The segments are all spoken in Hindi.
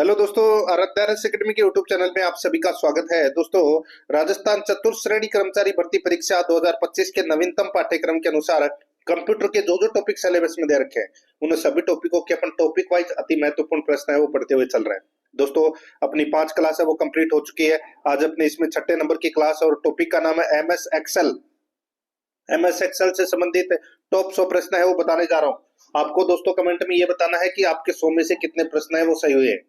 हेलो दोस्तों, आराध्या अकेडमी के यूट्यूब चैनल में आप सभी का स्वागत है। दोस्तों, राजस्थान चतुर्थ श्रेणी कर्मचारी भर्ती परीक्षा 2025 के नवीनतम पाठ्यक्रम के अनुसार कंप्यूटर के जो जो टॉपिक सिलेबस में दे रखे हैं उन सभी टॉपिकों के अपन टॉपिक वाइज अति महत्वपूर्ण प्रश्न है वो पढ़ते हुए चल रहे हैं। दोस्तों, अपनी 5 क्लास है वो कंप्लीट हो चुकी है। आज अपने इसमें 6 नंबर की क्लास और टॉपिक का नाम है एमएस एक्सेल। एमएस एक्सेल से संबंधित टॉप 100 प्रश्न है वो बताने जा रहा हूँ। आपको दोस्तों कमेंट में ये बताना है कि आपके 100 में से कितने प्रश्न है वो सही हुए हैं।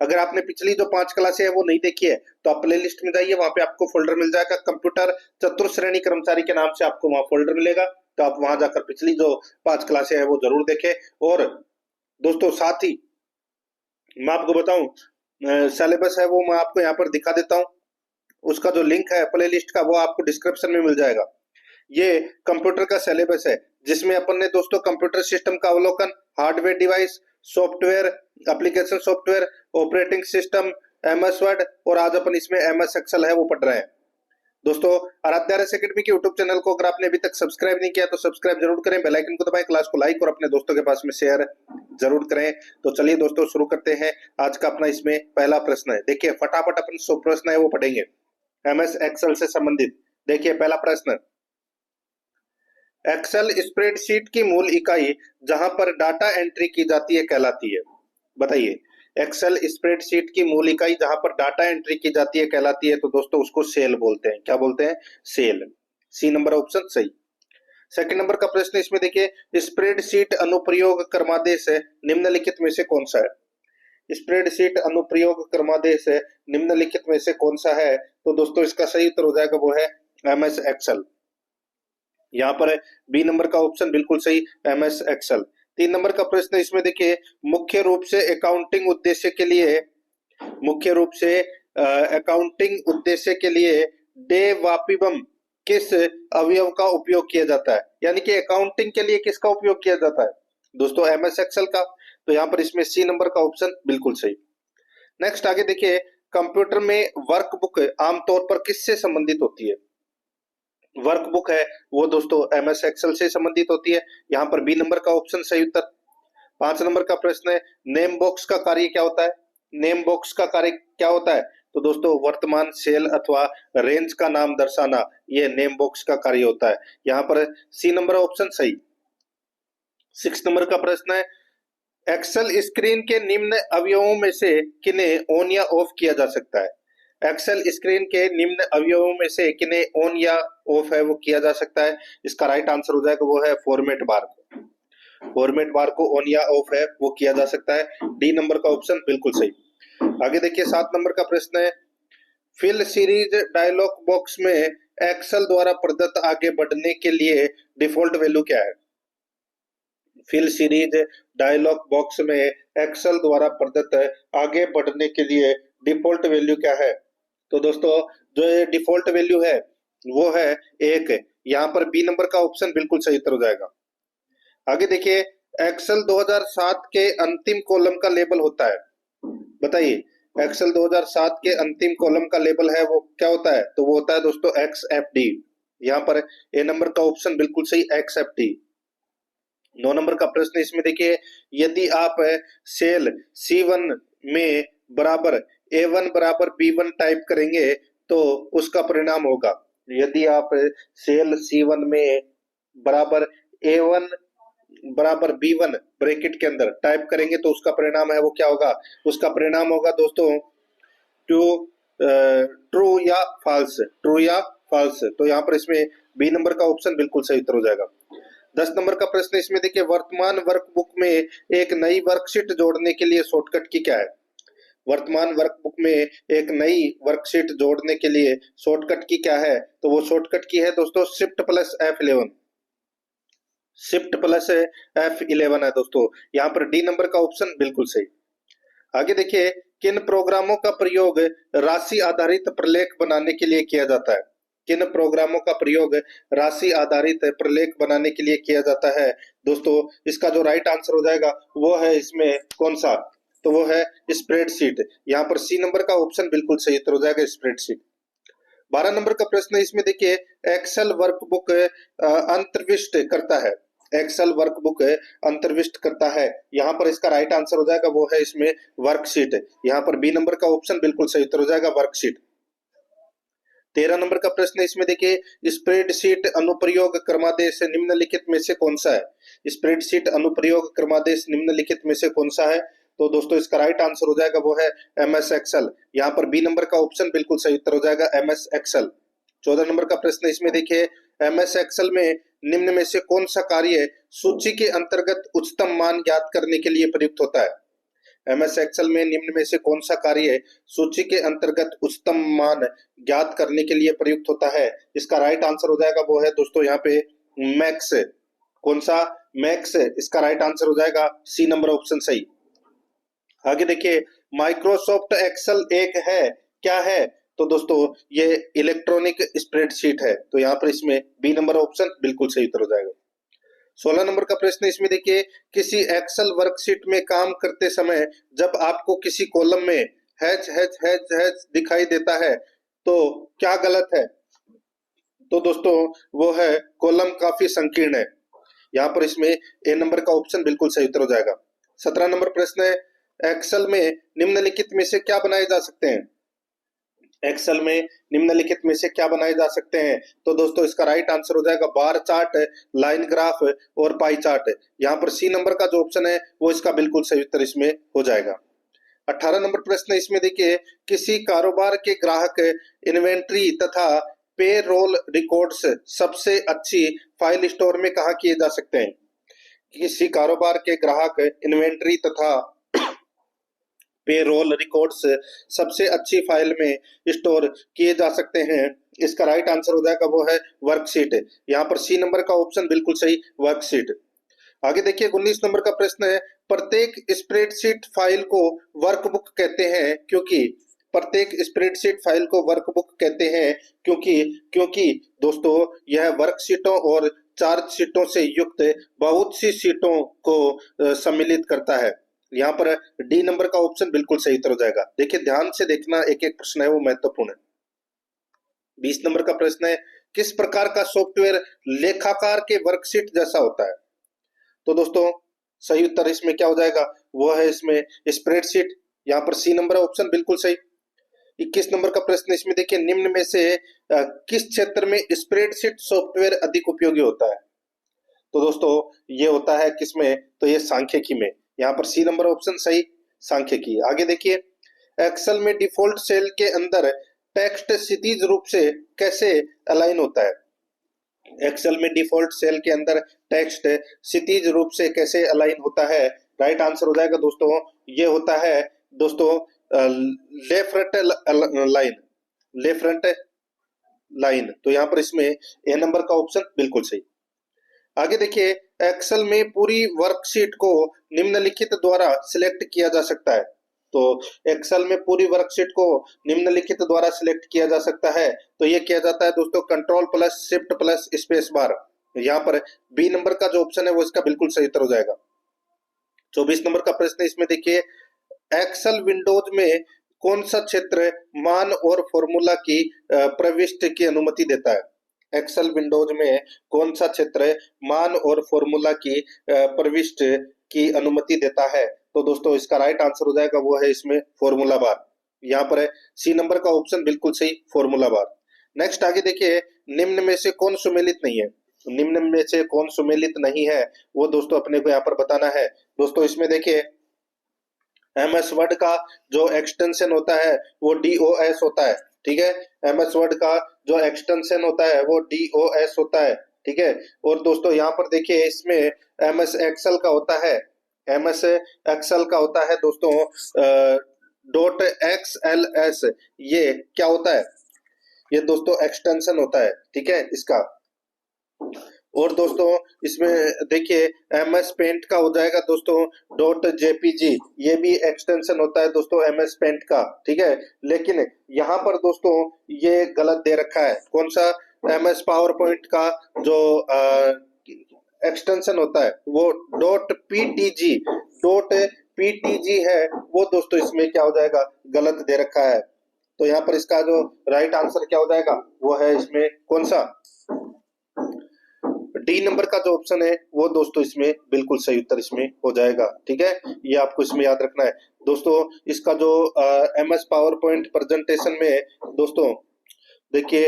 अगर आपने पिछली जो 5 क्लासें है वो नहीं देखी है तो आप प्ले लिस्ट में जाइए, वहां पे आपको फोल्डर मिल जाएगा कंप्यूटर चतुर्थ श्रेणी कर्मचारी के नाम से, आपको वहां फोल्डर मिलेगा। तो आप वहां जाकर पिछली जो 5 क्लासें है वो जरूर देखें। और दोस्तों साथ ही मैं आपको बताऊं सिलेबस है वो मैं आपको यहाँ पर दिखा देता हूँ। उसका जो लिंक है प्ले लिस्ट का वो आपको डिस्क्रिप्शन में मिल जाएगा। ये कंप्यूटर का सिलेबस है जिसमें अपन ने दोस्तों कंप्यूटर सिस्टम का अवलोकन, hardware device, software, application software, operating system, MS word और आज अपन इसमें एमएस एक्सेल है वो पढ़ रहे हैं। दोस्तों, आराध्या अकेडमी के यूट्यूब चैनल को अगर आपने अभी तक सब्सक्राइब नहीं किया तो सब्सक्राइब जरूर करें, बेल आइकन को दबाएं, क्लास को लाइक और अपने दोस्तों के पास में शेयर जरूर करें। तो चलिए दोस्तों शुरू करते हैं। आज का अपना इसमें पहला प्रश्न है। देखिए फटाफट अपन 100 प्रश्न है वो पढ़ेंगे एमएस एक्सेल से संबंधित। देखिए पहला प्रश्न, एक्सेल स्प्रेडशीट की मूल इकाई जहां पर डाटा एंट्री की जाती है कहलाती है। बताइए, एक्सेल स्प्रेडशीट की मूल इकाई जहां पर डाटा एंट्री की जाती है कहलाती है। तो दोस्तों उसको सेल बोलते हैं। क्या बोलते हैं? सेल। सी नंबर ऑप्शन सही। सेकंड नंबर का प्रश्न इसमें देखिए, स्प्रेडशीट अनुप्रयोग क्रमादेश निम्नलिखित में से कौन सा है? स्प्रेडशीट अनुप्रयोग क्रमादेश निम्नलिखित में से कौन सा है? तो दोस्तों इसका सही उत्तर हो जाएगा वो है एमएस एक्सेल। यहाँ पर बी नंबर का ऑप्शन बिल्कुल सही, एमएस एक्सेल। 3 नंबर का प्रश्न इसमें देखिए, मुख्य रूप से अकाउंटिंग उद्देश्य के लिए डेवापिबम किस अवयव का उपयोग किया जाता है? यानी कि अकाउंटिंग के लिए किसका उपयोग किया जाता है? दोस्तों एमएस एक्सेल का। तो यहाँ पर इसमें सी नंबर का ऑप्शन बिल्कुल सही। नेक्स्ट आगे देखिए, कंप्यूटर में वर्कबुक आमतौर पर किससे संबंधित होती है? वर्कबुक है वो दोस्तों एमएस एक्सेल से संबंधित होती है। यहाँ पर बी नंबर का ऑप्शन सही उत्तर। 5 नंबर का प्रश्न है, नेम बॉक्स का कार्य क्या होता है? नेम बॉक्स का कार्य क्या होता है? तो दोस्तों वर्तमान सेल अथवा रेंज का नाम दर्शाना, ये नेम बॉक्स का कार्य होता है। यहाँ पर सी नंबर ऑप्शन सही। 6 नंबर का प्रश्न है, एक्सेल स्क्रीन के निम्न अवयवों में से किन्हें ऑन या ऑफ किया जा सकता है? एक्सेल स्क्रीन के निम्न अवयवों में से किन्हें ऑन या ऑफ है वो किया जा सकता है? इसका राइट आंसर हो जाएगा वो है फॉर्मेट बार को। फॉर्मेट बार को ऑन या ऑफ है वो किया जा सकता है। डी नंबर का ऑप्शन बिल्कुल सही। आगे देखिए 7 नंबर का प्रश्न है, फिल सीरीज डायलॉग बॉक्स में एक्सेल द्वारा प्रदत्त आगे बढ़ने के लिए डिफॉल्ट वैल्यू क्या है? फिल सीरीज डायलॉग बॉक्स में एक्सेल द्वारा प्रदत्त आगे बढ़ने के लिए डिफॉल्ट वैल्यू क्या है? तो दोस्तों जो ये डिफॉल्ट वैल्यू है वो है 1। यहाँ पर बी नंबर का ऑप्शन बिल्कुल सही उत्तर हो जाएगा। आगे देखिए, एक्सेल 2007 के अंतिम कॉलम का लेबल होता है। बताइए, एक्सेल 2007 के अंतिम कॉलम का लेबल है वो क्या होता है? तो वो होता है दोस्तों XFD। यहाँ पर ए नंबर का ऑप्शन बिल्कुल सही, XFD। 9 नंबर का प्रश्न इसमें देखिए, यदि आप सेल C1 में बराबर A1 बराबर B1 टाइप करेंगे तो उसका परिणाम होगा। यदि आप सेल C1 में बराबर A1 बराबर B1 ब्रैकेट के अंदर टाइप करेंगे तो उसका परिणाम है वो क्या होगा? उसका परिणाम होगा दोस्तों ट्रू या फॉल्स। तो यहाँ पर इसमें बी नंबर का ऑप्शन बिल्कुल सही उत्तर हो जाएगा। 10 नंबर का प्रश्न इसमें देखिए, वर्तमान वर्कबुक में एक नई वर्कशीट जोड़ने के लिए शॉर्टकट की क्या है? वर्तमान वर्कबुक में एक नई वर्कशीट जोड़ने के लिए शॉर्टकट की क्या है? तो वो शॉर्टकट की है दोस्तों shift plus F11। Shift plus F11 है दोस्तों। यहाँ पर डी नंबर का ऑप्शन बिल्कुल सही। आगे देखिए, किन प्रोग्रामों का प्रयोग राशि आधारित प्रलेख बनाने के लिए किया जाता है? किन प्रोग्रामों का प्रयोग राशि आधारित प्रलेख बनाने के लिए किया जाता है? दोस्तों इसका जो राइट आंसर हो जाएगा वो है इसमें कौन सा? तो वो है स्प्रेडशीट। यहाँ पर सी नंबर का ऑप्शन बिल्कुल सही उत्तर हो जाएगा, स्प्रेडशीट। 12 नंबर का प्रश्न इसमें देखिए, एक्सेल वर्कबुक अंतर्विष्ट करता है। एक्सेल वर्कबुक अंतर्विष्ट करता है? यहाँ पर इसका राइट आंसर हो जाएगा वो है इसमें वर्कशीट। यहाँ पर बी नंबर का ऑप्शन बिल्कुल सही उत्तर हो जाएगा वर्कशीट। 13 नंबर का प्रश्न है, इसमें देखिए स्प्रेडशीट अनुप्रयोग क्रमादेश निम्नलिखित में से कौन सा है? स्प्रेडशीट अनुप्रयोग क्रमादेश निम्नलिखित में से कौन सा है? तो दोस्तों इसका राइट आंसर हो जाएगा वो है एमएस एक्सेल। यहाँ पर बी नंबर का ऑप्शन बिल्कुल सही उत्तर हो जाएगा एमएस एक्सेल। 14 नंबर का प्रश्न है, इसमें देखिए एमएस एक्सेल में निम्न में से कौन सा कार्य सूची के अंतर्गत उच्चतम मान ज्ञात करने के लिए प्रयुक्त होता है? एमएस एक्सेल में निम्न में से कौन सा कार्य सूची के अंतर्गत उच्चतम मान ज्ञात करने के लिए प्रयुक्त होता है? इसका राइट आंसर हो जाएगा वो है दोस्तों यहाँ पे मैक्स। कौन सा? मैक्स। इसका राइट आंसर हो जाएगा सी नंबर ऑप्शन सही। आगे देखिए माइक्रोसॉफ्ट एक्सेल एक है, क्या है? तो दोस्तों ये इलेक्ट्रॉनिक स्प्रेडशीट है, तो यहाँ पर इसमें बी नंबर ऑप्शन बिल्कुल सही उत्तर हो जाएगा। 16 नंबर का प्रश्न इसमें देखिए किसी एक्सेल वर्कशीट में काम करते समय जब आपको किसी कॉलम में हैच हैच हैच हैच दिखाई देता है तो क्या गलत है? तो दोस्तों वो है कॉलम काफी संकीर्ण है। यहाँ पर इसमें ए नंबर का ऑप्शन बिल्कुल सही उत्तर हो जाएगा। 17 नंबर प्रश्न है एक्सेल में निम्नलिखित में से क्या बनाए जा सकते हैं? एक्सेल में निम्नलिखित में से क्या बनाए जा सकते हैं? तो दोस्तों इसका राइट आंसर हो जाएगा बार चार्ट, लाइन ग्राफ और पाई चार्ट। यहाँ पर सी नंबर का जो ऑप्शन है वो इसका बिल्कुल सही उत्तर इसमें हो जाएगा। 18 नंबर प्रश्न इसमें देखिए किसी कारोबार के ग्राहक इन्वेंट्री तथा पे रोल रिकॉर्ड्स सबसे अच्छी फाइल स्टोर में कहाँ किए जा सकते हैं? किसी कारोबार के ग्राहक इन्वेंट्री तथा पेरोल रिकॉर्ड्स सबसे अच्छी फाइल में स्टोर किए जा सकते हैं। इसका राइट आंसर हो जाएगा वो है वर्कशीट। यहाँ पर सी नंबर का ऑप्शन बिल्कुल सही वर्कशीट। आगे देखिए 19 नंबर का प्रश्न है प्रत्येक स्प्रेडशीट फाइल को वर्कबुक कहते हैं क्योंकि? प्रत्येक स्प्रेडशीट फाइल को वर्कबुक कहते हैं क्योंकि क्योंकि दोस्तों यह वर्कशीटों और चार्ज शीटों से युक्त बहुत सी शीटों को सम्मिलित करता है। यहाँ पर डी नंबर का ऑप्शन बिल्कुल सही उत्तर हो जाएगा। देखिए ध्यान से देखना, एक एक प्रश्न है वो महत्वपूर्ण है। 20 नंबर का प्रश्न है किस प्रकार का सॉफ्टवेयर लेखाकार के वर्कशीट जैसा होता है? तो दोस्तों सही उत्तर इसमें क्या हो जाएगा वो है इसमें स्प्रेडशीट। यहाँ पर सी नंबर ऑप्शन बिल्कुल सही। 21 नंबर का प्रश्न इसमें देखिए निम्न में से किस क्षेत्र में स्प्रेडशीट सॉफ्टवेयर अधिक उपयोगी होता है? तो दोस्तों ये होता है किसमें? तो ये सांख्यिकी में। यहाँ पर सी नंबर ऑप्शन सही सांख्यिकी। आगे देखिए एक्सेल में डिफॉल्ट सेल के अंदर टेक्स्ट क्षैतिज रूप से कैसे अलाइन होता है? एक्सेल में डिफॉल्ट सेल के अंदर टेक्स्ट क्षैतिज रूप से कैसे अलाइन होता है? राइट आंसर हो जाएगा दोस्तों ये होता है दोस्तों लेफ्ट लाइन, लेफ्ट लाइन। तो यहाँ पर इसमें ए नंबर का ऑप्शन बिल्कुल सही। आगे देखिए एक्सेल में पूरी वर्कशीट को निम्नलिखित द्वारा सिलेक्ट किया जा सकता है। तो एक्सेल में पूरी वर्कशीट को निम्नलिखित द्वारा सिलेक्ट किया जा सकता है, तो ये किया जाता है दोस्तों control plus shift plus space bar. यहाँ पर बी नंबर का जो ऑप्शन है वो इसका बिल्कुल सही उत्तर हो जाएगा। 24 नंबर का प्रश्न इसमें देखिए एक्सेल विंडोज में कौन सा क्षेत्र मान और फॉर्मूला की प्रविष्टि की अनुमति देता है? एक्सेल विंडोज में कौन सा क्षेत्र मान और फॉर्मूला की प्रविष्टि की अनुमति देता है? तो दोस्तों इसका राइट आंसर हो जाएगा वो है इसमें फॉर्मूला बार। यहाँ पर है सी नंबर का ऑप्शन बिल्कुल सही फॉर्मूला बार। नेक्स्ट आगे देखिए निम्न में से कौन सुमेलित नहीं है? निम्न में से कौन सुमेलित नहीं है वो दोस्तों अपने को यहाँ पर बताना है। दोस्तों इसमें देखिए एमएस वर्ड का जो एक्सटेंशन होता है वो डीओएस होता है, ठीक है। एमएस वर्ड का जो एक्सटेंशन होता है वो डीओएस होता है, ठीक है। और दोस्तों यहाँ पर देखिए इसमें एमएस एक्सेल का होता है, एमएस एक्सेल का होता है दोस्तों डॉट एक्सएलएस। ये क्या होता है? ये दोस्तों एक्सटेंशन होता है, ठीक है इसका। और दोस्तों इसमें देखिए एमएस पेंट का हो जाएगा दोस्तों डॉट जेपीजी। ये भी एक्सटेंशन होता है दोस्तों एमएस पेंट का, ठीक है। लेकिन यहाँ पर दोस्तों ये गलत दे रखा है। कौन सा? एमएस पावर पॉइंट का जो एक्सटेंशन होता है वो डॉट पीटीजी, डॉट पीटीजी है वो दोस्तों इसमें क्या हो जाएगा गलत दे रखा है। तो यहाँ पर इसका जो राइट आंसर क्या हो जाएगा वो है इसमें कौन सा? डी नंबर का जो ऑप्शन है वो दोस्तों इसमें बिल्कुल सही उत्तर इसमें हो जाएगा। ठीक है, ये आपको इसमें याद रखना है दोस्तों। इसका जो MS पावर पॉइंट प्रेजेंटेशन में है दोस्तों, देखिए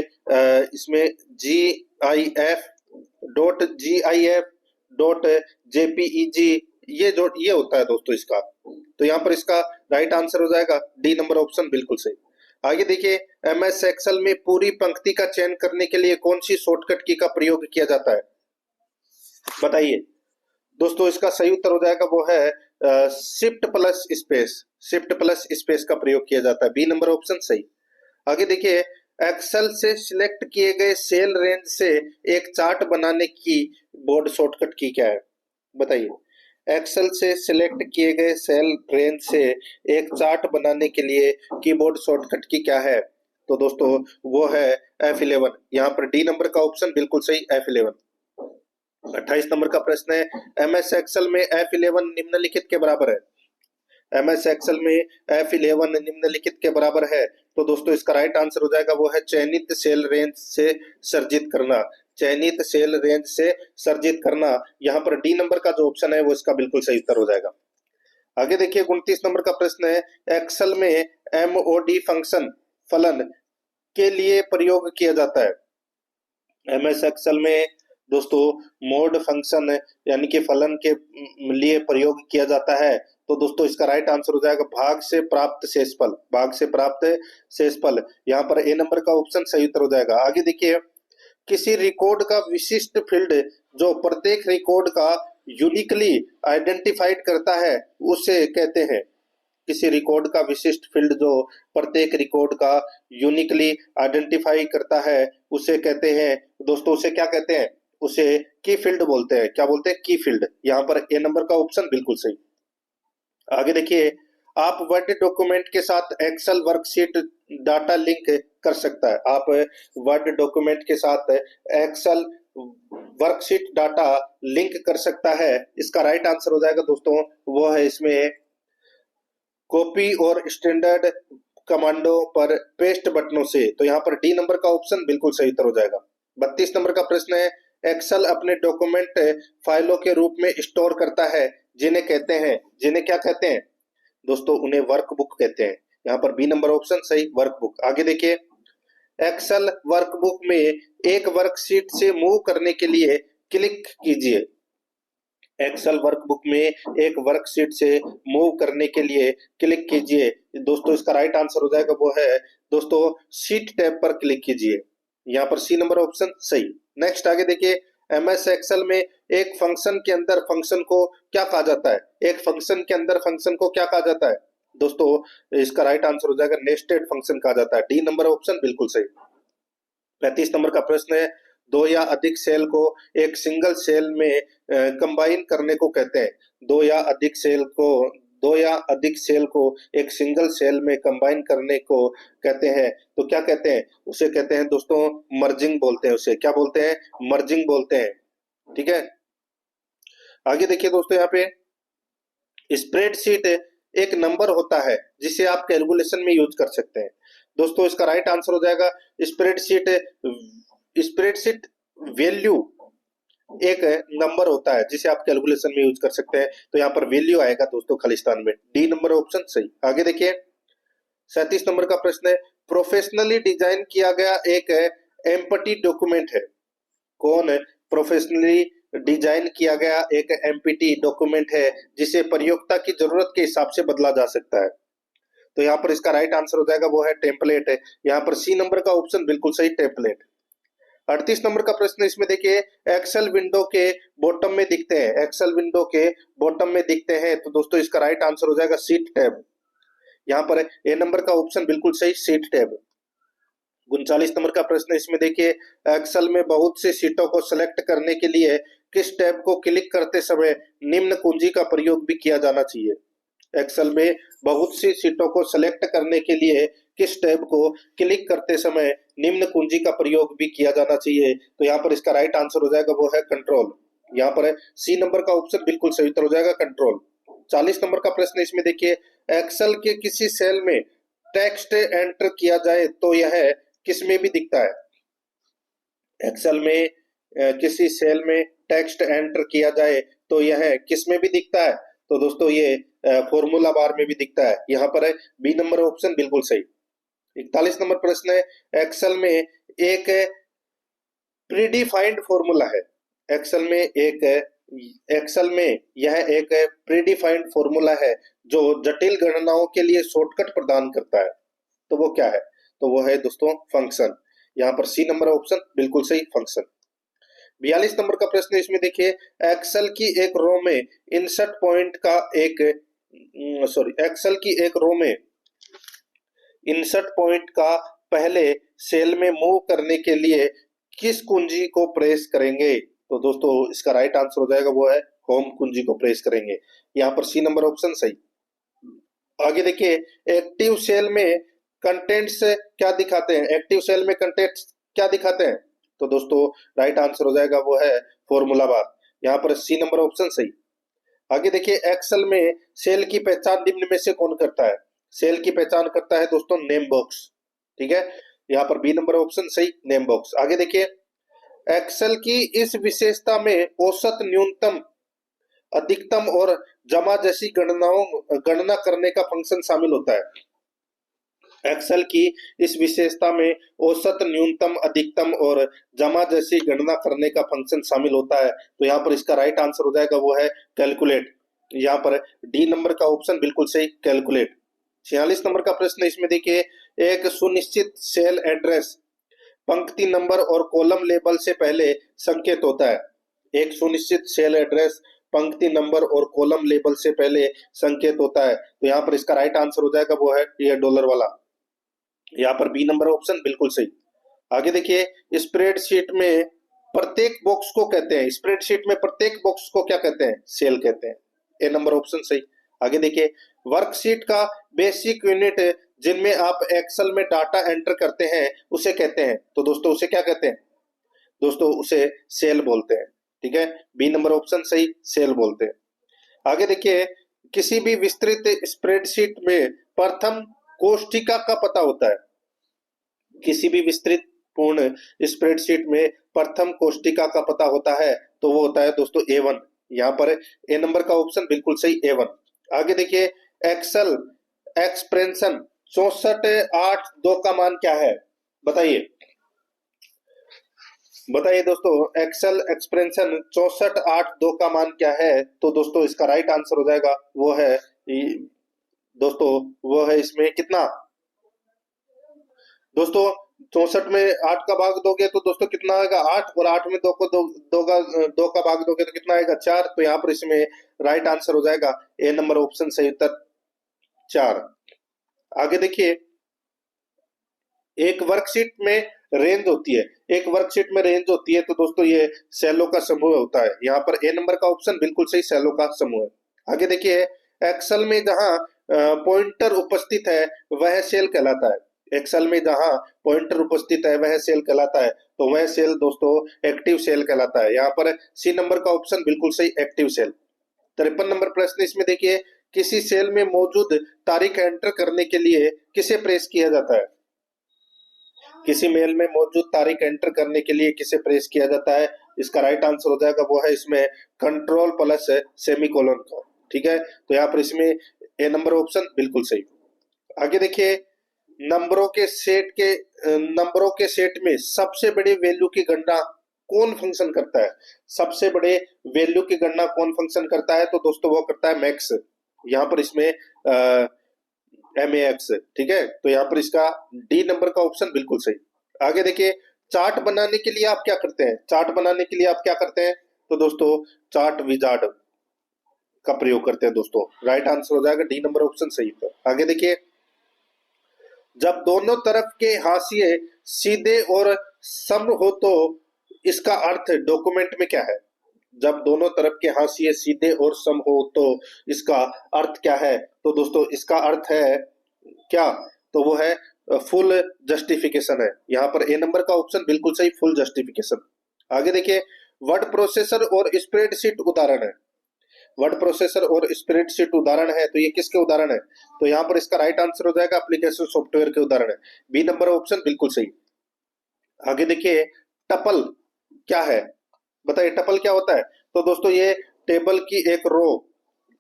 इसमें GIF.JPEG ये होता है दोस्तों इसका। तो यहाँ पर इसका राइट आंसर हो जाएगा डी नंबर ऑप्शन, बिल्कुल सही। आगे देखिए, MS एक्सेल में पूरी पंक्ति का चयन करने के लिए कौन सी शॉर्टकट की का प्रयोग किया जाता है, बताइए दोस्तों। इसका सही उत्तर हो जाएगा वो है शिफ्ट प्लस स्पेस का प्रयोग किया जाता है, बी नंबर ऑप्शन सही। आगे देखिए, एक्सेल से सिलेक्ट किए गए सेल रेंज से एक चार्ट बनाने की बोर्ड शॉर्टकट की क्या है, बताइए। एक्सेल से सिलेक्ट किए गए सेल रेंज से एक चार्ट बनाने के लिए कीबोर्ड शॉर्टकट की क्या है, तो दोस्तों वो है F11। यहाँ पर डी नंबर का ऑप्शन बिल्कुल सही, F11। 28 नंबर का प्रश्न है, MS एक्सेल में F11 निम्नलिखित के बराबर है। MS एक्सेल में F11 निम्नलिखित के बराबर है, तो दोस्तों इसका राइट आंसर हो जाएगा वो है चयनित सेल रेंज से सर्जित करना। चयनित सेल रेंज से सर्जित करना, यहाँ पर डी नंबर का जो ऑप्शन है वो इसका बिल्कुल सही उत्तर हो जाएगा। आगे देखिए, 29 नंबर का प्रश्न है, एक्सेल में MOD फंक्शन फलन के लिए प्रयोग किया जाता है। MS एक्सेल में दोस्तों मोड फंक्शन यानी कि फलन के लिए प्रयोग किया जाता है, तो दोस्तों इसका राइट आंसर हो जाएगा भाग से प्राप्त शेषफल। यहाँ पर ए नंबर का ऑप्शन सही उत्तर हो जाएगा। आगे देखिए, किसी रिकॉर्ड का विशिष्ट फील्ड जो प्रत्येक रिकॉर्ड का यूनिकली आइडेंटिफाइड करता है उसे कहते हैं। किसी रिकॉर्ड का विशिष्ट फील्ड जो प्रत्येक रिकॉर्ड का यूनिकली आइडेंटिफाई करता है उसे कहते हैं दोस्तों, उसे क्या कहते हैं, उसे की फील्ड बोलते हैं। क्या बोलते हैं, की फील्ड। यहाँ पर ए नंबर का ऑप्शन बिल्कुल सही। आगे देखिए, आप वर्ड डॉक्यूमेंट के साथ एक्सेल वर्कशीट डाटा लिंक कर सकता है। आप वर्ड डॉक्यूमेंट के साथ एक्सेल वर्कशीट डाटा लिंक कर सकता है, इसका राइट आंसर हो जाएगा दोस्तों वो है इसमें कॉपी और स्टैंडर्ड कमांडो पर पेस्ट बटनों से। तो यहाँ पर डी नंबर का ऑप्शन बिल्कुल सही उत्तर हो जाएगा। 32 नंबर का प्रश्न है, एक्सेल अपने डॉक्यूमेंट फाइलों के रूप में स्टोर करता है जिन्हें क्या कहते हैं दोस्तों, उन्हें वर्कबुक कहते हैं। यहाँ पर बी नंबर ऑप्शन सही, वर्कबुक। आगे देखिए, एक्सेल वर्कबुक में एक वर्कशीट से मूव करने के लिए क्लिक कीजिए। एक्सेल वर्कबुक में एक वर्कशीट से मूव करने के लिए क्लिक कीजिए, दोस्तों इसका राइट आंसर हो जाएगा वो है दोस्तों शीट टैब पर क्लिक कीजिए। यहाँ पर सी नंबर ऑप्शन सही। नेक्स्ट आगे देखिए, MS एक्सेल में एक फंक्शन के अंदर फंक्शन को क्या कहा जाता है, एक फंक्शन के अंदर फंक्शन को क्या कहा जाता है दोस्तों, इसका राइट आंसर हो जाएगा नेस्टेड फंक्शन कहा जाता है, डी नंबर ऑप्शन बिल्कुल सही। 35 नंबर का प्रश्न है, दो या अधिक सेल को एक सिंगल सेल में कंबाइन करने को कहते हैं। दो या अधिक सेल को एक सिंगल सेल में कंबाइन करने को कहते हैं, तो क्या कहते हैं, उसे कहते हैं दोस्तों मर्जिंग बोलते हैं। उसे क्या बोलते हैं, मर्जिंग बोलते हैं। ठीक है, आगे देखिए दोस्तों, यहाँ पे स्प्रेडशीट एक नंबर होता है जिसे आप कैलकुलेशन में यूज कर सकते हैं। दोस्तों इसका राइट आंसर हो जाएगा स्प्रेडशीट वैल्यू एक नंबर होता है जिसे आप कैलकुलेशन में यूज कर सकते हैं, तो यहाँ पर वैल्यू आएगा दोस्तों खालिस्तान में, डी नंबर ऑप्शन सही। आगे देखिए, 37 नंबर का प्रश्न है, प्रोफेशनली डिजाइन किया गया एक एम्प्टी डॉक्यूमेंट है। कौन है, प्रोफेशनली डिजाइन किया गया एक एम्प्टी डॉक्यूमेंट है जिसे प्रयोक्ता की जरूरत के हिसाब से बदला जा सकता है, तो यहाँ पर इसका राइट आंसर हो जाएगा वो है टेम्पलेट है। यहाँ पर सी नंबर का ऑप्शन बिल्कुल सही, टेम्पलेट। 38 नंबर का प्रश्न इसमें देखिए, एक्सेल विंडो के बॉटम में दिखते हैं, एक्सेल विंडो के बॉटम में दिखते हैं, तो दोस्तों इसका राइट आंसर हो जाएगा सीट टैब। यहाँ पर ए नंबर का ऑप्शन बिल्कुल सही, सीट टैब। 39 नंबर का प्रश्न इसमें देखिए, एक्सेल में बहुत सी सीटों को सिलेक्ट करने के लिए किस टैब को क्लिक करते समय निम्न कुंजी का प्रयोग भी किया जाना चाहिए। एक्सेल में बहुत सी सीटों को सिलेक्ट करने के लिए किस टैब को क्लिक करते समय निम्न कुंजी का प्रयोग भी किया जाना चाहिए, तो यहाँ पर इसका राइट आंसर हो जाएगा वो है कंट्रोल। यहाँ पर सी नंबर का ऑप्शन बिल्कुल सही उत्तर हो जाएगा, कंट्रोल। 40 नंबर का प्रश्न इसमें देखिए, एक्सेल के किसी सेल में टेक्स्ट एंटर किया जाए तो यह किस में भी दिखता है। एक्सेल में किसी सेल में टेक्स्ट एंटर किया जाए तो यह किस में भी दिखता है? तो दोस्तों ये फॉर्मूला बार में भी दिखता है। यहाँ पर है बी नंबर ऑप्शन बिल्कुल सही। 41 नंबर प्रश्न है, एक्सेल में एक प्रीडिफाइंड फॉर्मूला है। एक्सेल में एक एक्सेल में यह एक प्रीडिफाइंड फॉर्मूला है जो जटिल गणनाओं के लिए शॉर्टकट प्रदान करता है। तो वो क्या है? तो वो है दोस्तों फंक्शन। यहाँ पर सी नंबर ऑप्शन बिल्कुल सही, फंक्शन। 42 नंबर का प्रश्न इसमें देखिए, एक्सेल की एक रो में इंसर्ट पॉइंट का एक एक्सेल की एक रो में इंसर्ट पॉइंट का पहले सेल में मूव करने के लिए किस कुंजी को प्रेस करेंगे? तो दोस्तों इसका राइट आंसर हो जाएगा वो है होम कुंजी को प्रेस करेंगे। यहाँ पर सी नंबर ऑप्शन सही। आगे देखिए, एक्टिव सेल में कंटेंट्स क्या दिखाते हैं? एक्टिव सेल में कंटेंट्स क्या दिखाते हैं? तो दोस्तों राइट आंसर हो जाएगा वो है फॉर्मूला बार। यहाँ पर सी नंबर ऑप्शन सही। आगे देखिए, एक्सेल में सेल की पहचान निम्न में से कौन करता है? सेल की पहचान करता है दोस्तों नेम बॉक्स। ठीक है, यहाँ पर बी नंबर ऑप्शन सही, नेम बॉक्स। आगे देखिए, एक्सेल की इस विशेषता में औसत, न्यूनतम, अधिकतम और जमा जैसी गणना करने का फंक्शन शामिल होता है। एक्सेल की इस विशेषता में औसत, न्यूनतम, अधिकतम और जमा जैसी गणना करने का फंक्शन शामिल होता है। तो यहाँ पर इसका राइट आंसर हो जाएगा वो है कैलकुलेट। यहाँ पर डी नंबर का ऑप्शन बिल्कुल सही, कैलकुलेट। 46 नंबर का प्रश्न इसमें देखिए, एक सुनिश्चित सेल एड्रेस पंक्ति नंबर और कॉलम लेबल से पहले संकेत होता है। एक सुनिश्चित सेल एड्रेस पंक्ति नंबर और कॉलम लेबल से पहले संकेत होता है। तो यहाँ पर इसका राइट आंसर हो जाएगा वो है ये डॉलर वाला। यहाँ पर बी नंबर ऑप्शन बिल्कुल सही। आगे देखिए, स्प्रेडशीट में प्रत्येक बॉक्स को कहते हैं, स्प्रेडशीट में प्रत्येक बॉक्स को क्या कहते हैं? सेल कहते हैं। ए नंबर ऑप्शन सही। आगे देखिए, वर्कशीट का बेसिक यूनिट जिनमें आप एक्सेल में डाटा एंटर करते हैं उसे कहते हैं। तो दोस्तों उसे क्या कहते हैं? दोस्तों उसे सेल बोलते हैं। ठीक है, बी नंबर ऑप्शन सही, सेल बोलते हैं। आगे देखिए, किसी भी विस्तृत स्प्रेडशीट में प्रथम कोष्ठिका का पता होता है। किसी भी विस्तृत पूर्ण स्प्रेडशीट में प्रथम कोष्ठिका का पता होता है तो वो होता है दोस्तों A1। यहाँ पर ए नंबर का ऑप्शन बिल्कुल सही, A1। आगे देखिए, एक्सेल एक्सप्रेशन 6482 का मान क्या है? बताइए बताइए दोस्तों, एक्सेल एक्सप्रेशन 6482 का मान क्या है? तो दोस्तों इसका राइट आंसर हो जाएगा वो है दोस्तों वो है इसमें कितना? दोस्तों 64 में 8 का भाग दोगे तो दोस्तों कितना आएगा? 8। और 8 में 2 को दो का भाग दोगे तो कितना आएगा? 4। तो यहाँ पर इसमें राइट आंसर हो जाएगा ए नंबर ऑप्शन सही उत्तर 4। आगे देखिए, एक वर्कशीट में रेंज होती है, एक वर्कशीट में रेंज होती है तो दोस्तों ये सेलों का समूह होता है। यहाँ पर ए नंबर का ऑप्शन बिल्कुल सही, सेलों का समूह है। आगे देखिए, एक्सेल में जहां पॉइंटर उपस्थित है वह सेल कहलाता है। एक्सेल में जहां पॉइंटर उपस्थित है वह सेल कहलाता है। तो वह सेल दोस्तों एक्टिव सेल कहलाता है। यहाँ पर सी नंबर का ऑप्शन बिल्कुल सही, एक्टिव सेल। 53 नंबर प्रश्न इसमें देखिए, किसी सेल में मौजूद तारीख एंटर करने के लिए किसे प्रेस किया जाता है? किसी मेल में मौजूद तारीख एंटर करने के लिए किसे प्रेस किया जाता है? इसका राइट आंसर हो जाएगा वो है इसमें कंट्रोल प्लस सेमीकोलन का। ठीक है, तो यहाँ पर इसमें ए नंबर ऑप्शन बिल्कुल सही। आगे देखिए, नंबरों के सेट में सबसे बड़ी वैल्यू की गणना कौन फंक्शन करता है? सबसे बड़े वैल्यू की गणना कौन फंक्शन करता है? तो दोस्तों वो करता है मैक्स। यहाँ पर इसमें MAX। ठीक है, तो यहाँ पर इसका डी नंबर का ऑप्शन बिल्कुल सही। आगे देखिए, चार्ट बनाने के लिए आप क्या करते हैं? चार्ट बनाने के लिए आप क्या करते हैं? तो दोस्तों चार्ट विजार्ड का प्रयोग करते हैं दोस्तों। राइट आंसर हो जाएगा डी नंबर ऑप्शन सही। तो आगे देखिए, जब दोनों तरफ के हाशिए सीधे और सम हो तो इसका अर्थ डॉक्यूमेंट में क्या है? जब दोनों तरफ के हाशिए सीधे और सम हो तो इसका अर्थ क्या है? तो दोस्तों इसका अर्थ है क्या? तो वो है फुल जस्टिफिकेशन है। यहाँ पर ए नंबर का ऑप्शन बिल्कुल सही, फुल जस्टिफिकेशन। आगे देखिए, वर्ड प्रोसेसर और स्प्रेडशीट उदाहरण है। वर्ड प्रोसेसर और स्प्रेडशीट उदाहरण है तो ये किसके उदाहरण है? तो यहाँ पर इसका राइट आंसर हो जाएगा एप्लीकेशन सॉफ्टवेयर के उदाहरण है। बी नंबर ऑप्शन बिल्कुल सही। आगे देखिए, टपल क्या है? बताइए टपल क्या होता है? तो दोस्तों ये टेबल की एक रो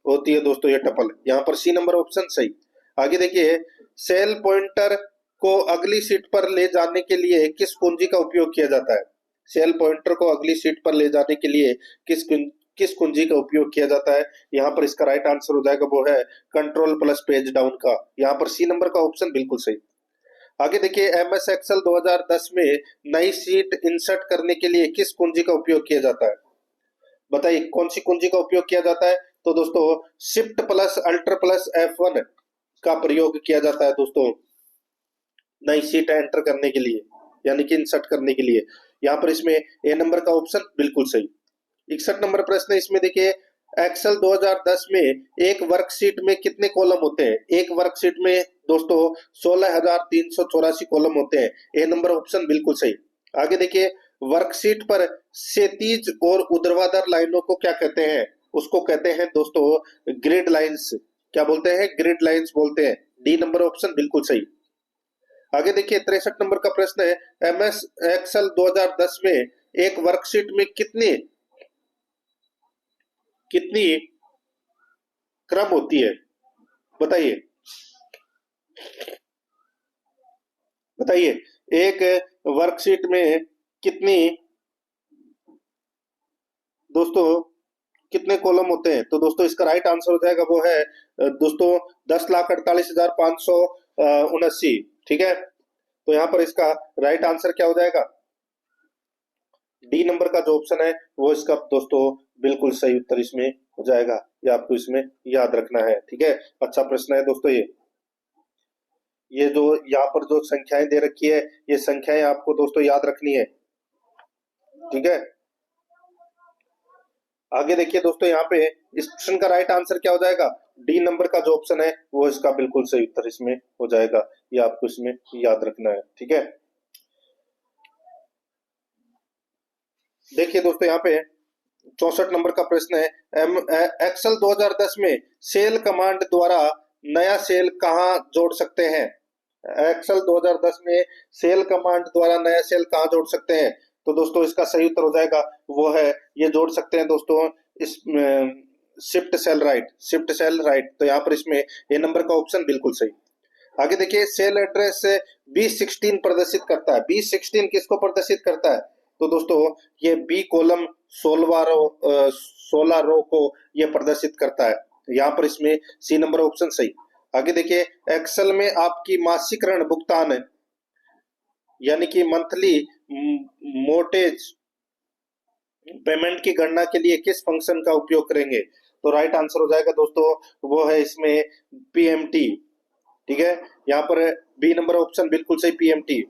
होती है दोस्तों, ये टपल। यहाँ पर सी नंबर ऑप्शन सही। आगे देखिए, सेल पॉइंटर को अगली सीट पर ले जाने के लिए किस कुंजी का उपयोग किया जाता है? सेल पॉइंटर को अगली सीट पर ले जाने के लिए किस कुंजी का उपयोग किया जाता है? यहाँ पर इसका राइट आंसर हो जाएगा वो है कंट्रोल प्लस पेज डाउन का। यहाँ पर सी नंबर का ऑप्शन बिल्कुल सही। आगे देखिए, एमएस एक्सेल 2010 में नई सीट इंसर्ट करने के लिए किस कुंजी का उपयोग किया जाता है? बताइए कौन सी कुंजी का उपयोग किया जाता है? तो दोस्तों shift plus alter plus F1 का प्रयोग किया जाता है दोस्तों, नई सीट एंटर करने के लिए, यानी कि इंसर्ट करने के लिए। यहाँ पर इसमें ए नंबर का ऑप्शन बिल्कुल सही। 61 नंबर प्रश्न है, इसमें देखिए एक्सेल 2010 में एक वर्कशीट में कितने कॉलम होते हैं? एक वर्कशीट में दोस्तों 16,384 कॉलम होते हैं। ए नंबर ऑप्शन बिल्कुल सही। आगे देखिए, वर्कशीट पर क्षैतिज और ऊर्ध्वाधर लाइनों को क्या कहते हैं? उसको कहते हैं दोस्तों ग्रिड लाइंस। क्या बोलते हैं? ग्रिड लाइंस बोलते हैं। डी नंबर ऑप्शन बिल्कुल सही। आगे देखिए 63 नंबर का प्रश्न है, एमएस एक्सेल 2010 में एक वर्कशीट में कितनी कितनी क्रम होती है? बताइए बताइए, एक वर्कशीट में कितनी दोस्तों कितने कॉलम होते हैं? तो दोस्तों इसका राइट आंसर हो जाएगा वो है दोस्तों 10,48,579। ठीक है, तो यहाँ पर इसका राइट आंसर क्या हो जाएगा? डी नंबर का जो ऑप्शन है वो इसका दोस्तों बिल्कुल सही उत्तर इसमें हो जाएगा। ये आपको इसमें याद रखना है। ठीक है, अच्छा प्रश्न है दोस्तों। ये जो यहाँ पर जो संख्याएं दे रखी है, ये संख्याएं आपको दोस्तों याद रखनी है। ठीक है, आगे देखिए दोस्तों, यहाँ पे इस प्रश्न का राइट आंसर क्या हो जाएगा? डी नंबर का जो ऑप्शन है वो इसका बिल्कुल सही उत्तर इसमें हो जाएगा। ये आपको इसमें याद रखना है। ठीक है, देखिए दोस्तों यहाँ पे 64 नंबर का प्रश्न है, एक्सेल 2010 में सेल कमांड द्वारा नया सेल कहाँ जोड़ सकते हैं? एक्सेल 2010 में सेल कमांड द्वारा नया सेल कहाँ जोड़ सकते हैं? तो दोस्तों इसका सही उत्तर हो जाएगा वो है, ये जोड़ सकते हैं दोस्तों इस शिफ्ट सेल राइट। तो यहाँ पर इसमें ए नंबर का ऑप्शन बिल्कुल सही। आगे देखिए, सेल एड्रेस B16 प्रदर्शित करता है। B16 किसको प्रदर्शित करता है? तो दोस्तों ये बी कॉलम 16 रो को ये प्रदर्शित करता है। यहाँ पर इसमें सी नंबर ऑप्शन सही। आगे देखिए, एक्सेल में आपकी मासिक ऋण भुगतान यानी कि मंथली मोर्टेज पेमेंट की गणना के लिए किस फंक्शन का उपयोग करेंगे? तो राइट आंसर हो जाएगा दोस्तों वो है इसमें PMT। ठीक है, यहाँ पर बी नंबर ऑप्शन बिल्कुल सही, PMT।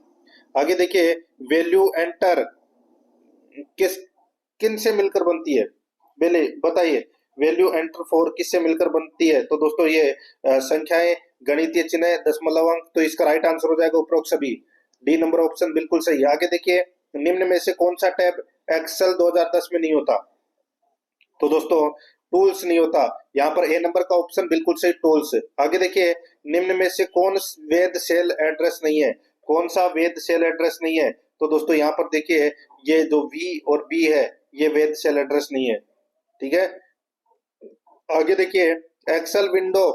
आगे देखिए, वैल्यू एंटर किन से मिलकर बनती है? पहले बताइए, वैल्यू एंटर फॉर किससे मिलकर बनती है? तो दोस्तों ये संख्याएं, गणितीय चिन्ह, दशमलव अंक। तो इसका राइट आंसर हो जाएगा उपरोक्त सभी। डी नंबर ऑप्शन बिल्कुल सही। आगे देखिए, निम्न में से कौन सा टैब एक्सेल 2010 में नहीं होता? तो दोस्तों टूल्स नहीं होता। यहाँ पर ए नंबर का ऑप्शन बिल्कुल सही, टूल्स। आगे देखिए, निम्न में से कौन वैध सेल एड्रेस नहीं है? कौन सा वैध सेल एड्रेस नहीं है? तो दोस्तों यहाँ पर देखिए, ये जो V और B है ये वैध सेल एड्रेस नहीं है। ठीक है, आगे देखिए, एक्सेल विंडो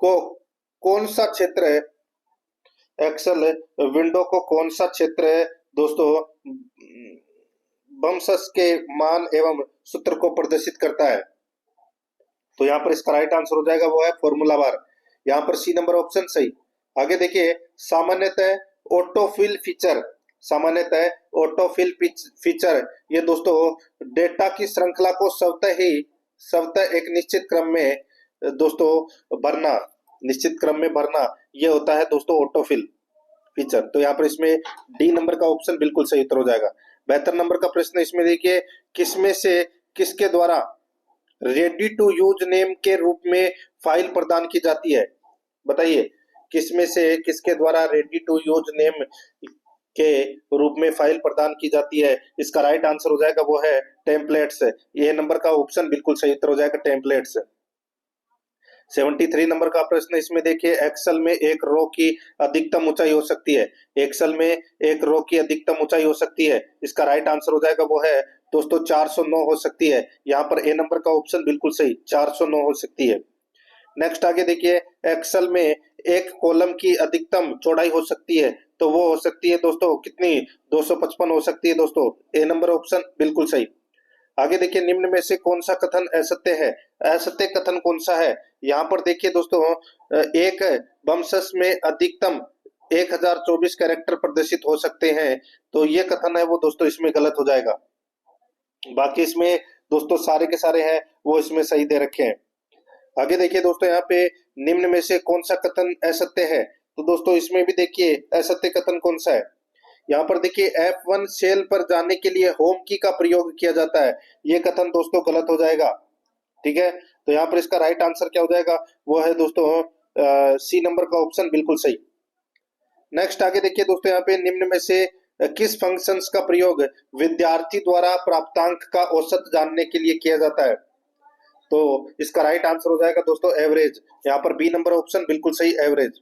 को कौन सा क्षेत्र है? एक्सेल विंडो को कौन सा क्षेत्र है दोस्तों वंशज के मान एवं सूत्र को प्रदर्शित करता है? तो यहाँ पर इसका राइट आंसर हो जाएगा वो है फॉर्मूला बार। यहाँ पर सी नंबर ऑप्शन सही। आगे देखिए, सामान्यतः ऑटोफिल फीचर ये दोस्तों डेटा की श्रृंखला को स्वतः एक निश्चित क्रम में भरना ये होता है दोस्तों ऑटोफिल फीचर। तो यहाँ पर इसमें डी नंबर का ऑप्शन बिल्कुल सही उत्तर हो जाएगा। 72 नंबर का प्रश्न, इसमें देखिए, किसमें से किसके द्वारा रेडी टू यूज नेम के रूप में फाइल प्रदान की जाती है? बताइए, किसमें से किसके द्वारा रेडी टू यूज नेम के रूप में फाइल प्रदान की जाती है? इसका राइट आंसर हो जाएगा वो है टेम्पलेट्स। ये नंबर का ऑप्शन बिल्कुल सही उत्तर हो जाएगा, टेम्पलेट्स। 73 नंबर का प्रश्न, इसमें देखिए, एक्सेल में एक रो की अधिकतम ऊंचाई हो सकती है। एक्सेल में एक रो की अधिकतम ऊंचाई हो सकती है। इसका राइट आंसर हो जाएगा वो है दोस्तों 409 हो सकती है। यहाँ पर ए नंबर का ऑप्शन बिल्कुल सही, 409 हो सकती है। नेक्स्ट आगे देखिए, एक्सेल में एक कॉलम की अधिकतम चौड़ाई हो सकती है, तो वो हो सकती है दोस्तों कितनी, 255 हो सकती है दोस्तों। ए नंबर ऑप्शन बिल्कुल सही। आगे देखिए, निम्न में से कौन सा कथन असत्य है? असत्य कथन कौन सा है? यहाँ पर देखिए दोस्तों, एक वंशज में अधिकतम 1024 कैरेक्टर प्रदर्शित हो सकते हैं, तो ये कथन है वो दोस्तों इसमें गलत हो जाएगा। बाकी इसमें दोस्तों सारे के सारे हैं वो इसमें सही दे रखे हैं। आगे देखिए दोस्तों, यहाँ पे निम्न में से कौन सा कथन असत्य है? तो दोस्तों इसमें भी देखिए असत्य कथन कौन सा है। यहाँ पर देखिए, F1 सेल पर जाने के लिए होम की का प्रयोग किया जाता है, ये कथन दोस्तों गलत हो जाएगा। ठीक है, तो यहाँ पर इसका राइट आंसर क्या हो जाएगा, वो है दोस्तों सी नंबर का ऑप्शन बिल्कुल सही। नेक्स्ट आगे देखिए दोस्तों, यहाँ पे निम्न में से किस फंक्शंस का प्रयोग विद्यार्थी द्वारा प्राप्तांक का औसत जानने के लिए किया जाता है? तो इसका राइट आंसर हो जाएगा दोस्तों एवरेज। यहाँ पर बी नंबर ऑप्शन बिल्कुल सही, एवरेज।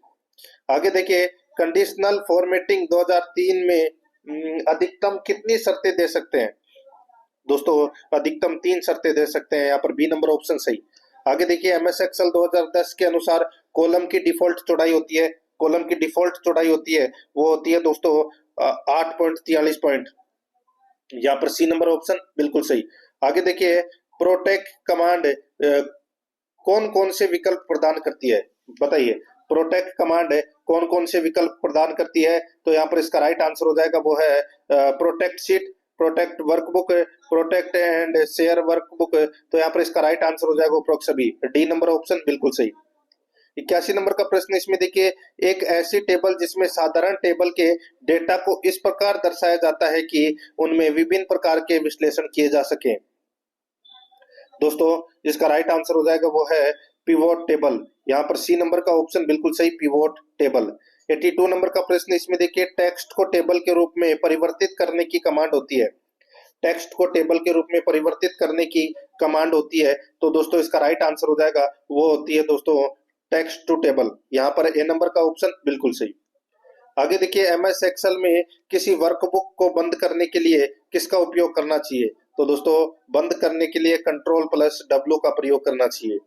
आगे देखिए, कंडीशनल फॉर्मेटिंग 2003 में अधिकतम कितनी शर्तें दे सकते हैं? दोस्तों अधिकतम 3 शर्तें दे सकते हैं, यहाँ पर बी नंबर ऑप्शन सही। आगे देखिए, एमएस एक्सेल 2010 के अनुसार कॉलम की डिफॉल्ट चौड़ाई होती है, कॉलम की डिफॉल्ट चौड़ाई होती है वो होती है दोस्तों 8.43 पॉइंट। यहाँ पर सी नंबर ऑप्शन बिल्कुल सही। आगे देखिए, प्रोटेक्ट कमांड कौन कौन से विकल्प प्रदान करती है? बताइए, प्रोटेक्ट कमांड कौन कौन से विकल्प प्रदान करती है? तो यहाँ पर इसका राइट आंसर हो जाएगा वो है protect sheet, protect workbook, protect and share workbook. तो यहाँ पर इसका राइट आंसर हो जाएगा उपरोक्त सभी, डी नंबर ऑप्शन बिल्कुल सही। 81 नंबर का प्रश्न इसमें देखिए, एक ऐसी टेबल जिसमें साधारण टेबल के डेटा को इस प्रकार दर्शाया जाता है कि उनमें विभिन्न प्रकार के विश्लेषण किए जा सके। दोस्तों इसका राइट आंसर हो जाएगा वो है पिवोट टेबल। यहाँ पर सी नंबर का ऑप्शन बिल्कुल सही, पिवोट टेबल। 82 नंबर का प्रश्न इसमें देखिए, टेक्स्ट को टेबल के रूप में परिवर्तित करने की कमांड होती है, टेक्स्ट को टेबल के रूप में परिवर्तित करने की कमांड होती है, तो दोस्तों इसका राइट आंसर हो जाएगा वो होती है दोस्तों टेक्स्ट टू टेबल। यहाँ पर ए नंबर का ऑप्शन बिल्कुल सही। आगे देखिए, एमएस एक्सेल में किसी वर्कबुक को बंद करने के लिए किसका उपयोग करना चाहिए? तो दोस्तों बंद करने के लिए Ctrl+W का प्रयोग करना चाहिए।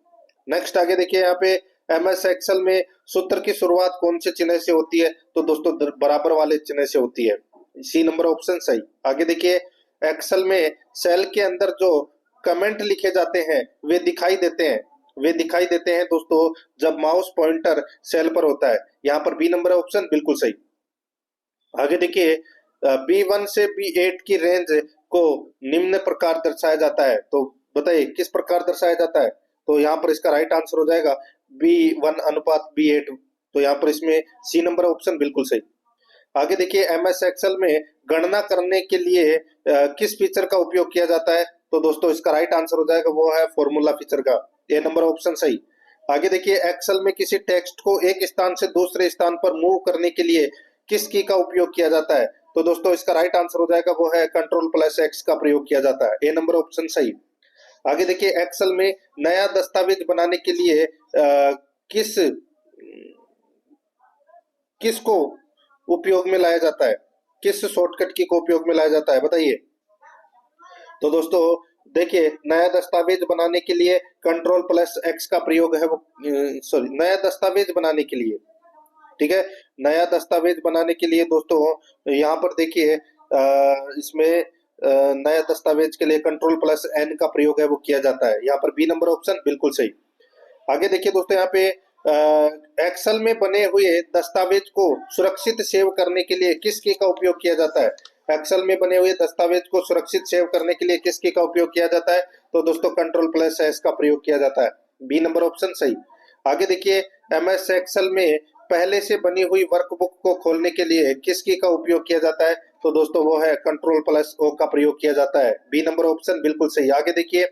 नेक्स्ट आगे देखिए, यहाँ पे एमएस एक्सेल में सूत्र की शुरुआत कौन से चिन्ह से होती है? तो दोस्तों बराबर वाले चिन्ह से होती है, सी नंबर ऑप्शन सही। आगे देखिए, एक्सेल में सेल के अंदर जो कमेंट लिखे जाते हैं वे दिखाई देते हैं, वे दिखाई देते हैं दोस्तों जब माउस पॉइंटर सेल पर होता है। यहाँ पर बी नंबर ऑप्शन बिल्कुल सही। आगे देखिए, B1 से B8 की रेंज को निम्न प्रकार दर्शाया जाता है, तो बताइए किस प्रकार दर्शाया जाता है? तो यहाँ पर इसका राइट आंसर हो जाएगा B1 अनुपात B8। तो यहाँ पर इसमें सी नंबर ऑप्शन बिल्कुल सही। आगे देखिए, एमएस एक्सेल में गणना करने के लिए किस फीचर का उपयोग किया जाता है? तो दोस्तों इसका राइट आंसर हो जाएगा वो है फॉर्मूला फीचर का, ए नंबर ऑप्शन सही। आगे देखिए, एक्सेल में किसी टेक्स्ट को एक स्थान से दूसरे स्थान पर मूव करने के लिए किस की का उपयोग किया जाता है? तो दोस्तों इसका राइट आंसर हो जाएगा वो है Ctrl+X का प्रयोग किया जाता है, ए नंबर ऑप्शन सही। आगे देखिए, एक्सेल में नया दस्तावेज बनाने के लिए किस किस को उपयोग में लाया जाता है? किस शॉर्टकट की को उपयोग में लाया जाता है, बताइए? तो दोस्तों देखिए, नया दस्तावेज बनाने के लिए Ctrl+X का प्रयोग है वो, सॉरी, नया दस्तावेज बनाने के लिए, ठीक है, नया दस्तावेज बनाने के लिए दोस्तों यहाँ पर देखिए इसमें नया दस्तावेज के लिए Ctrl+N का प्रयोग है वो किया जाता है। यहाँ पर बी नंबर ऑप्शन बिल्कुल सही। आगे देखिए दोस्तों, यहाँ पे एक्सेल में बने हुए दस्तावेज को सुरक्षित सेव करने के लिए किस की का उपयोग किया जाता है? एक्सेल में बने हुए दस्तावेज को सुरक्षित सेव करने के लिए किस की का उपयोग किया जाता है? तो दोस्तों Ctrl+S का प्रयोग किया जाता है, बी नंबर ऑप्शन सही। आगे देखिए, एमएस एक्सेल में पहले से बनी हुई वर्कबुक को खोलने के लिए किस की का उपयोग किया जाता है? तो दोस्तों वो है Ctrl+O का प्रयोग किया जाता है, बी नंबर ऑप्शन बिल्कुल सही। आगे देखिए,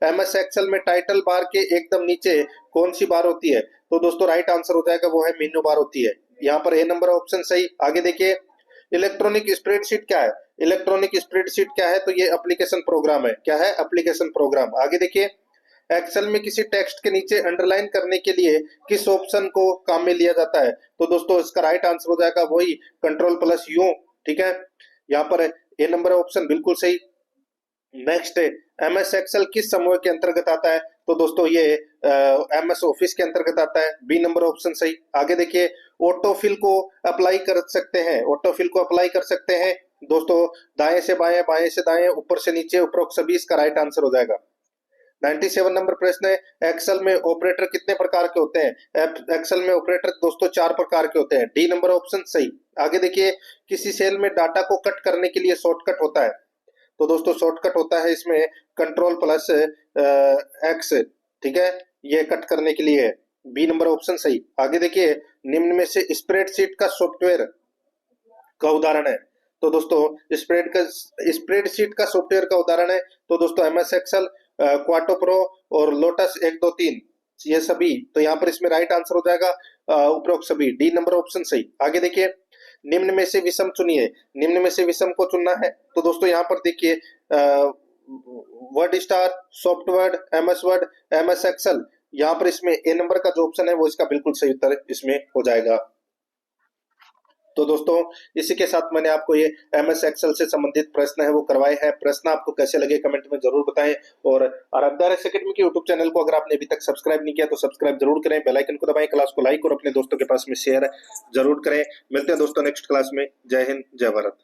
एमएस एक्सेल में टाइटल बार के एकदम नीचे कौन सी बार होती है? तो दोस्तों राइट आंसर हो जाएगा वो है मेन्यू बार होती है, यहाँ पर ए नंबर ऑप्शन सही। आगे देखिए, इलेक्ट्रॉनिक स्प्रेडशीट क्या है? इलेक्ट्रॉनिक स्प्रेडशीट क्या है? तो ये एप्लीकेशन प्रोग्राम है। क्या है? Application program. आगे देखिए, एक्सेल में किसी टेक्स्ट के नीचे अंडरलाइन करने के लिए किस ऑप्शन को काम में लिया जाता है? तो दोस्तों इसका राइट आंसर हो जाएगा वही Ctrl+U, ठीक है, यहाँ पर ए नंबर ऑप्शन बिल्कुल सही। नेक्स्ट एमएस एक्सेल किस समूह के अंतर्गत आता है? तो दोस्तों ये एमएस ऑफिस के अंतर्गत आता है। बी नंबर ऑप्शन सही। आगे देखिए, ऑटोफिल को अप्लाई कर सकते हैं, ऑटोफिल को अप्लाई कर सकते हैं दोस्तों, दाएं से बाएं, बाएं से दाएं, ऊपर से नीचे, उपरोक्त सभी इसका राइट आंसर हो जाएगा। 97 नंबर प्रश्न है, एक्सेल में ऑपरेटर कितने प्रकार के होते हैं? एक्सेल में ऑपरेटर दोस्तों 4 प्रकार के होते हैं। डी नंबर ऑप्शन सही। आगे देखिए, किसी सेल में डाटा को कट करने के लिए शॉर्टकट होता है? तो दोस्तों शॉर्टकट होता है इसमें कंट्रोल प्लस एक्स, ठीक है, ये कट करने के लिए है। बी नंबर ऑप्शन सही। आगे देखिए, निम्न में से स्प्रेडशीट का सॉफ्टवेयर का उदाहरण है? तो दोस्तों स्प्रेडशीट का सॉफ्टवेयर का उदाहरण है तो दोस्तों एमएस एक्सेल, क्वाटो प्रो और लोटस 1 2 3, ये सभी। तो यहाँ पर इसमें राइट आंसर हो जाएगा उपरोक्त सभी। डी नंबर ऑप्शन सही। आगे देखिए, निम्न में से विषम चुनिए। निम्न में से विषम को चुनना है तो दोस्तों यहाँ पर देखिए, Word Star, software, MS Word, MS Excel, यहाँ पर इसमें ए नंबर का जो ऑप्शन है वो इसका बिल्कुल सही उत्तर इसमें हो जाएगा। तो दोस्तों इसी के साथ मैंने आपको ये एमएस एक्सेल से संबंधित प्रश्न है वो करवाए हैं। प्रश्न आपको कैसे लगे कमेंट में जरूर बताएं, और आराध्या एकेडमी के यूट्यूब चैनल को अगर आपने अभी तक सब्सक्राइब नहीं किया तो सब्सक्राइब जरूर करें, बेल आइकन को दबाएं, क्लास को लाइक और अपने दोस्तों के पास में शेयर जरूर करें। मिलते हैं दोस्तों नेक्स्ट क्लास में। जय हिंद, जय भारत।